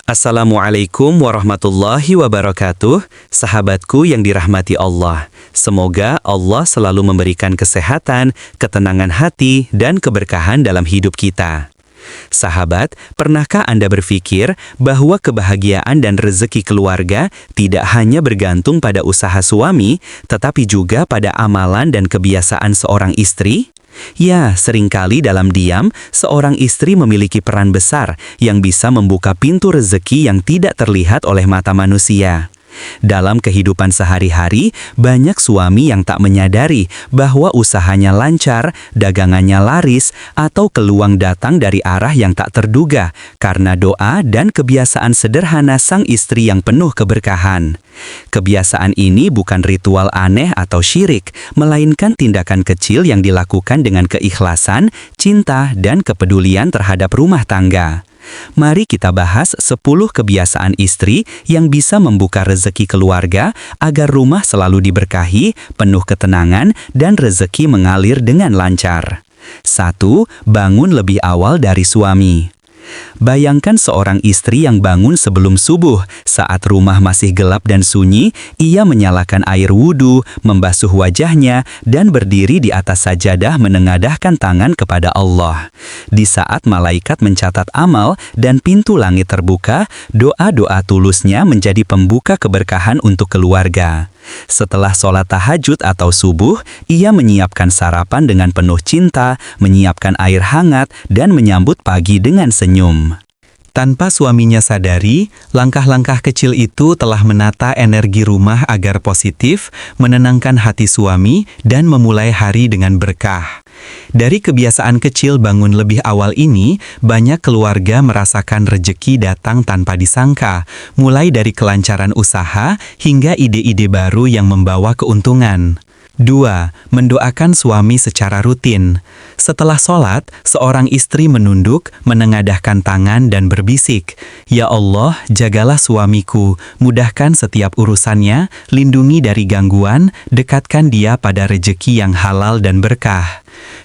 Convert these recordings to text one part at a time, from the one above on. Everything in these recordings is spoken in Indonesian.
Assalamualaikum warahmatullahi wabarakatuh, sahabatku yang dirahmati Allah. Semoga Allah selalu memberikan kesehatan, ketenangan hati, dan keberkahan dalam hidup kita. Sahabat, pernahkah Anda berpikir bahwa kebahagiaan dan rezeki keluarga tidak hanya bergantung pada usaha suami, tetapi juga pada amalan dan kebiasaan seorang istri? Ya, seringkali dalam diam, seorang istri memiliki peran besar yang bisa membuka pintu rezeki yang tidak terlihat oleh mata manusia. Dalam kehidupan sehari-hari, banyak suami yang tak menyadari bahwa usahanya lancar, dagangannya laris, atau peluang datang dari arah yang tak terduga karena doa dan kebiasaan sederhana sang istri yang penuh keberkahan. Kebiasaan ini bukan ritual aneh atau syirik, melainkan tindakan kecil yang dilakukan dengan keikhlasan, cinta, dan kepedulian terhadap rumah tangga. Mari kita bahas 10 kebiasaan istri yang bisa membuka rezeki keluarga agar rumah selalu diberkahi, penuh ketenangan, dan rezeki mengalir dengan lancar. 1. Bangun lebih awal dari suami. Bayangkan seorang istri yang bangun sebelum subuh, saat rumah masih gelap dan sunyi, ia menyalakan air wudhu, membasuh wajahnya, dan berdiri di atas sajadah menengadahkan tangan kepada Allah. Di saat malaikat mencatat amal dan pintu langit terbuka, doa-doa tulusnya menjadi pembuka keberkahan untuk keluarga. Setelah sholat tahajud atau subuh, ia menyiapkan sarapan dengan penuh cinta, menyiapkan air hangat, dan menyambut pagi dengan senyum. Tanpa suaminya sadari, langkah-langkah kecil itu telah menata energi rumah agar positif, menenangkan hati suami, dan memulai hari dengan berkah. Dari kebiasaan kecil bangun lebih awal ini, banyak keluarga merasakan rejeki datang tanpa disangka, mulai dari kelancaran usaha hingga ide-ide baru yang membawa keuntungan. 2. Mendoakan suami secara rutin. Setelah sholat, seorang istri menunduk, menengadahkan tangan dan berbisik, "Ya Allah, jagalah suamiku, mudahkan setiap urusannya, lindungi dari gangguan, dekatkan dia pada rejeki yang halal dan berkah."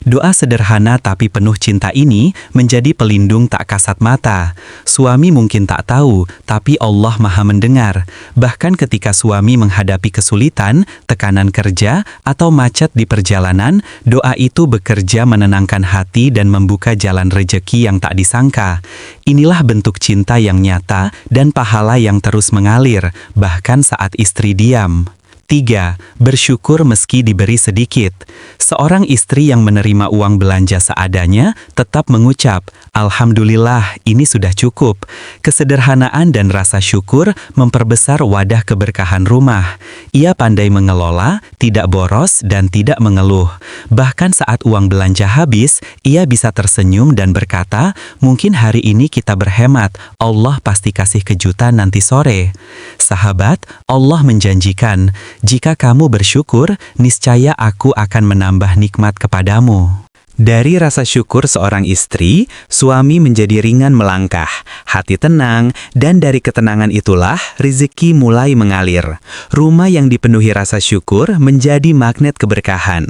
Doa sederhana tapi penuh cinta ini menjadi pelindung tak kasat mata. Suami mungkin tak tahu, tapi Allah Maha mendengar. Bahkan ketika suami menghadapi kesulitan, tekanan kerja, atau macet di perjalanan, doa itu bekerja menenangkan hati dan membuka jalan rejeki yang tak disangka. Inilah bentuk cinta yang nyata dan pahala yang terus mengalir, bahkan saat istri diam. 3. Bersyukur meski diberi sedikit. Seorang istri yang menerima uang belanja seadanya tetap mengucap, "Alhamdulillah, ini sudah cukup." Kesederhanaan dan rasa syukur memperbesar wadah keberkahan rumah. Ia pandai mengelola, tidak boros, dan tidak mengeluh. Bahkan saat uang belanja habis, ia bisa tersenyum dan berkata, "Mungkin hari ini kita berhemat, Allah pasti kasih kejutan nanti sore." Sahabat, Allah menjanjikan, "Jika kamu bersyukur, niscaya aku akan menambah nikmat kepadamu." Dari rasa syukur seorang istri, suami menjadi ringan melangkah, hati tenang, dan dari ketenangan itulah rezeki mulai mengalir. Rumah yang dipenuhi rasa syukur menjadi magnet keberkahan.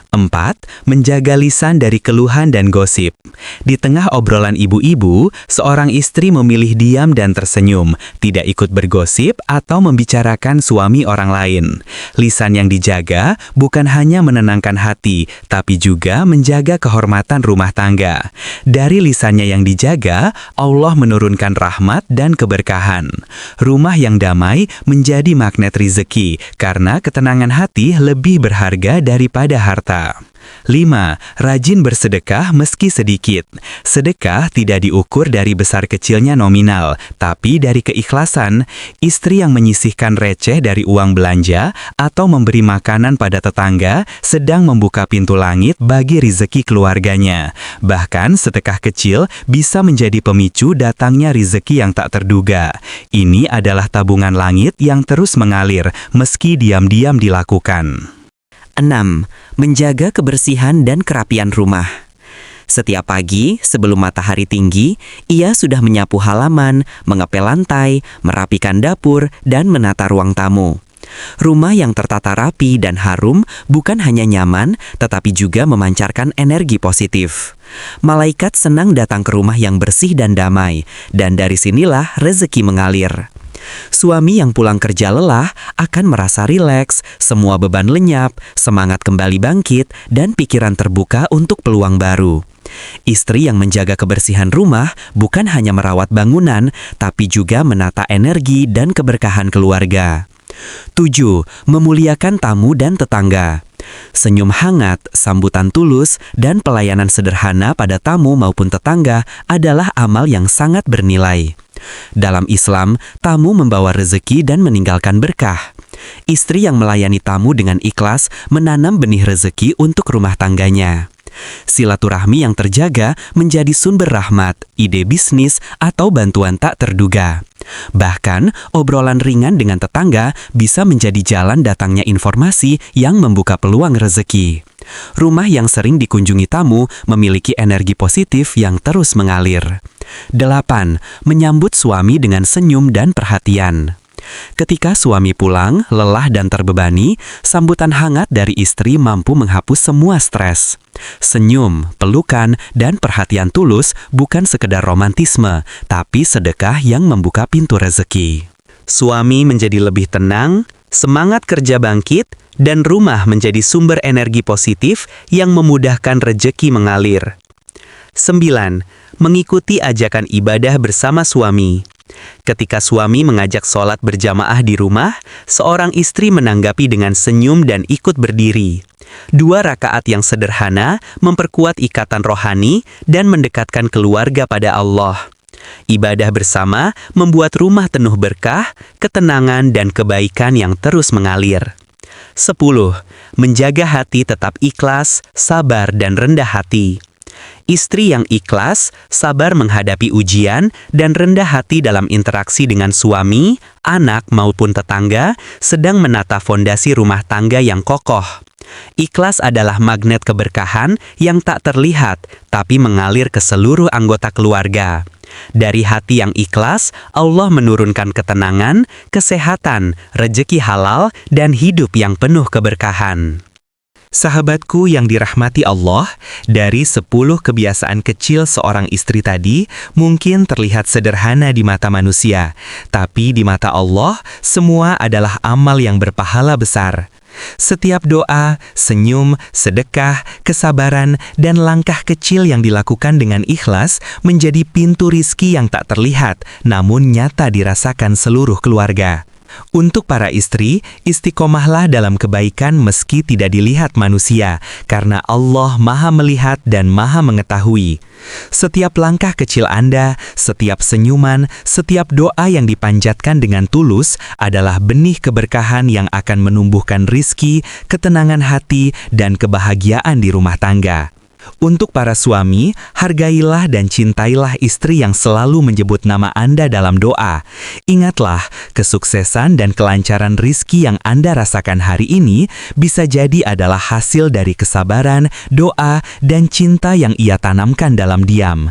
4. Menjaga lisan dari keluhan dan gosip. Di tengah obrolan ibu-ibu, seorang istri memilih diam dan tersenyum, tidak ikut bergosip atau membicarakan suami orang lain. Lisan yang dijaga bukan hanya menenangkan hati, tapi juga menjaga kehormatan rumah tangga. Dari lisannya yang dijaga, Allah menurunkan rahmat dan keberkahan. Rumah yang damai menjadi magnet rezeki, karena ketenangan hati lebih berharga daripada harta. 5. Rajin bersedekah meski sedikit. Sedekah tidak diukur dari besar kecilnya nominal, tapi dari keikhlasan. Istri yang menyisihkan receh dari uang belanja atau memberi makanan pada tetangga sedang membuka pintu langit bagi rezeki keluarganya. Bahkan sedekah kecil bisa menjadi pemicu datangnya rezeki yang tak terduga. Ini adalah tabungan langit yang terus mengalir meski diam-diam dilakukan. 6. Menjaga kebersihan dan kerapian rumah. Setiap pagi, sebelum matahari tinggi, ia sudah menyapu halaman, mengepel lantai, merapikan dapur, dan menata ruang tamu. Rumah yang tertata rapi dan harum bukan hanya nyaman, tetapi juga memancarkan energi positif. Malaikat senang datang ke rumah yang bersih dan damai, dan dari sinilah rezeki mengalir. Suami yang pulang kerja lelah akan merasa rileks, semua beban lenyap, semangat kembali bangkit, dan pikiran terbuka untuk peluang baru. Istri yang menjaga kebersihan rumah bukan hanya merawat bangunan, tapi juga menata energi dan keberkahan keluarga. 7. Memuliakan tamu dan tetangga. Senyum hangat, sambutan tulus, dan pelayanan sederhana pada tamu maupun tetangga adalah amal yang sangat bernilai. Dalam Islam, tamu membawa rezeki dan meninggalkan berkah. Istri yang melayani tamu dengan ikhlas menanam benih rezeki untuk rumah tangganya. Silaturahmi yang terjaga menjadi sumber rahmat, ide bisnis, atau bantuan tak terduga. Bahkan, obrolan ringan dengan tetangga bisa menjadi jalan datangnya informasi yang membuka peluang rezeki. Rumah yang sering dikunjungi tamu memiliki energi positif yang terus mengalir. 8. Menyambut suami dengan senyum dan perhatian. Ketika suami pulang, lelah dan terbebani, sambutan hangat dari istri mampu menghapus semua stres. Senyum, pelukan, dan perhatian tulus bukan sekedar romantisme, tapi sedekah yang membuka pintu rezeki. Suami menjadi lebih tenang, semangat kerja bangkit, dan rumah menjadi sumber energi positif yang memudahkan rezeki mengalir. 9. Mengikuti ajakan ibadah bersama suami. Ketika suami mengajak sholat berjamaah di rumah, seorang istri menanggapi dengan senyum dan ikut berdiri. 2 rakaat yang sederhana memperkuat ikatan rohani dan mendekatkan keluarga pada Allah. Ibadah bersama membuat rumah penuh berkah, ketenangan, dan kebaikan yang terus mengalir. 10. Menjaga hati tetap ikhlas, sabar, dan rendah hati. Istri yang ikhlas, sabar menghadapi ujian, dan rendah hati dalam interaksi dengan suami, anak, maupun tetangga, sedang menata fondasi rumah tangga yang kokoh. Ikhlas adalah magnet keberkahan yang tak terlihat, tapi mengalir ke seluruh anggota keluarga. Dari hati yang ikhlas, Allah menurunkan ketenangan, kesehatan, rezeki halal, dan hidup yang penuh keberkahan. Sahabatku yang dirahmati Allah, dari 10 kebiasaan kecil seorang istri tadi mungkin terlihat sederhana di mata manusia, tapi di mata Allah, semua adalah amal yang berpahala besar. Setiap doa, senyum, sedekah, kesabaran, dan langkah kecil yang dilakukan dengan ikhlas menjadi pintu rizki yang tak terlihat, namun nyata dirasakan seluruh keluarga. Untuk para istri, istiqomahlah dalam kebaikan meski tidak dilihat manusia, karena Allah Maha Melihat dan Maha Mengetahui. Setiap langkah kecil Anda, setiap senyuman, setiap doa yang dipanjatkan dengan tulus adalah benih keberkahan yang akan menumbuhkan rizki, ketenangan hati, dan kebahagiaan di rumah tangga. Untuk para suami, hargailah dan cintailah istri yang selalu menyebut nama Anda dalam doa. Ingatlah, kesuksesan dan kelancaran rizki yang Anda rasakan hari ini bisa jadi adalah hasil dari kesabaran, doa, dan cinta yang ia tanamkan dalam diam.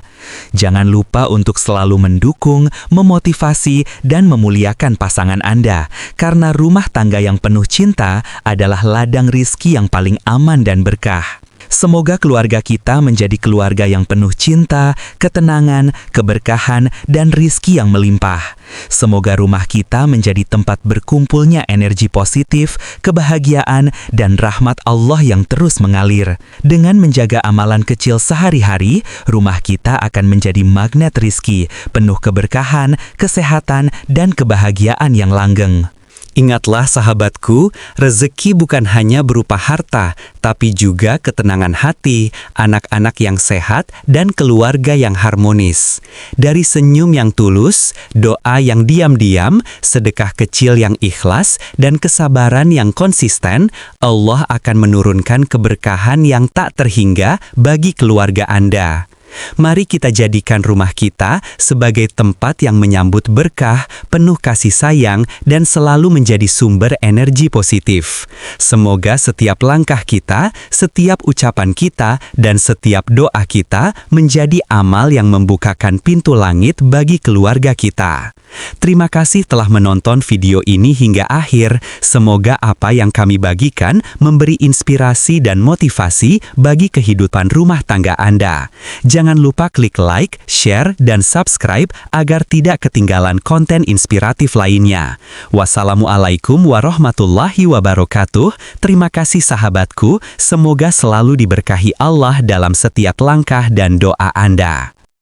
Jangan lupa untuk selalu mendukung, memotivasi, dan memuliakan pasangan Anda, karena rumah tangga yang penuh cinta adalah ladang rizki yang paling aman dan berkah. Semoga keluarga kita menjadi keluarga yang penuh cinta, ketenangan, keberkahan, dan rizki yang melimpah. Semoga rumah kita menjadi tempat berkumpulnya energi positif, kebahagiaan, dan rahmat Allah yang terus mengalir. Dengan menjaga amalan kecil sehari-hari, rumah kita akan menjadi magnet rizki, penuh keberkahan, kesehatan, dan kebahagiaan yang langgeng. Ingatlah sahabatku, rezeki bukan hanya berupa harta, tapi juga ketenangan hati, anak-anak yang sehat, dan keluarga yang harmonis. Dari senyum yang tulus, doa yang diam-diam, sedekah kecil yang ikhlas, dan kesabaran yang konsisten, Allah akan menurunkan keberkahan yang tak terhingga bagi keluarga Anda. Mari kita jadikan rumah kita sebagai tempat yang menyambut berkah, penuh kasih sayang, dan selalu menjadi sumber energi positif. Semoga setiap langkah kita, setiap ucapan kita, dan setiap doa kita menjadi amal yang membukakan pintu langit bagi keluarga kita. Terima kasih telah menonton video ini hingga akhir. Semoga apa yang kami bagikan memberi inspirasi dan motivasi bagi kehidupan rumah tangga Anda. Jangan lupa klik like, share, dan subscribe agar tidak ketinggalan konten inspiratif lainnya. Wassalamualaikum warahmatullahi wabarakatuh. Terima kasih sahabatku, semoga selalu diberkahi Allah dalam setiap langkah dan doa Anda.